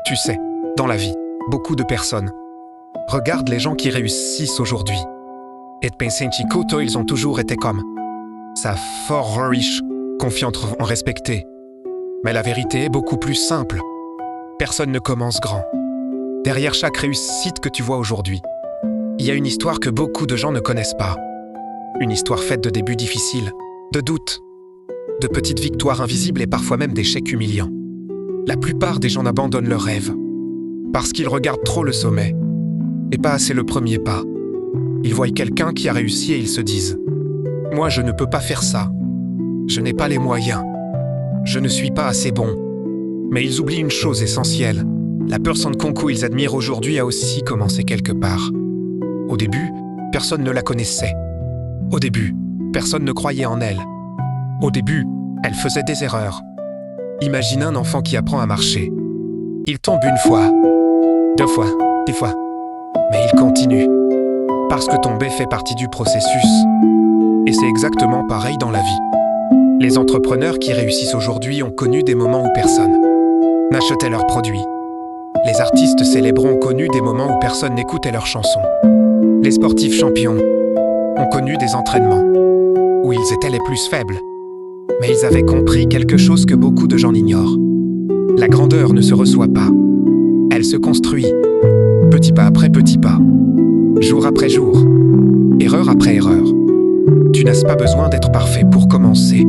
Tu sais, dans la vie, beaucoup de personnes regardent les gens qui réussissent aujourd'hui et pensent que ils ont toujours été comme ça, fort riche, confiants en respecter. Mais la vérité est beaucoup plus simple. Personne ne commence grand. Derrière chaque réussite que tu vois aujourd'hui, il y a une histoire que beaucoup de gens ne connaissent pas. Une histoire faite de débuts difficiles, de doutes, de petites victoires invisibles et parfois même d'échecs humiliants. La plupart des gens abandonnent leurs rêves parce qu'ils regardent trop le sommet et pas assez le premier pas. Ils voient quelqu'un qui a réussi et ils se disent « Moi, je ne peux pas faire ça. Je n'ai pas les moyens. Je ne suis pas assez bon. » Mais ils oublient une chose essentielle. La personne qu'ils admirent aujourd'hui a aussi commencé quelque part. Au début, personne ne la connaissait. Au début, personne ne croyait en elle. Au début, elle faisait des erreurs. Imagine un enfant qui apprend à marcher. Il tombe une fois, 2 fois, 10 fois. Mais il continue. Parce que tomber fait partie du processus. Et c'est exactement pareil dans la vie. Les entrepreneurs qui réussissent aujourd'hui ont connu des moments où personne n'achetait leurs produits. Les artistes célèbres ont connu des moments où personne n'écoutait leurs chansons. Les sportifs champions ont connu des entraînements où ils étaient les plus faibles. Mais ils avaient compris quelque chose que beaucoup de gens ignorent. La grandeur ne se reçoit pas. Elle se construit, petit pas après petit pas, jour après jour, erreur après erreur. Tu n'as pas besoin d'être parfait pour commencer.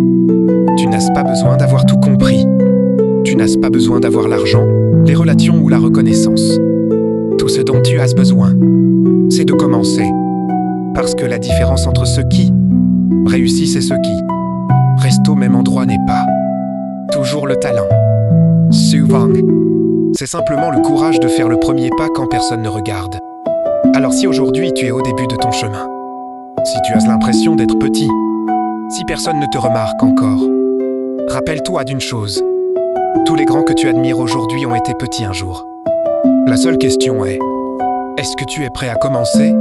Tu n'as pas besoin d'avoir tout compris. Tu n'as pas besoin d'avoir l'argent, les relations ou la reconnaissance. Tout ce dont tu as besoin, c'est de commencer. Parce que la différence entre ceux qui réussissent et ceux qui restent au même endroit n'est pas toujours le talent. Souvent, c'est simplement le courage de faire le premier pas quand personne ne regarde. Alors si aujourd'hui tu es au début de ton chemin, si tu as l'impression d'être petit, si personne ne te remarque encore, rappelle-toi d'une chose. Tous les grands que tu admires aujourd'hui ont été petits un jour. La seule question est, est-ce que tu es prêt à commencer ?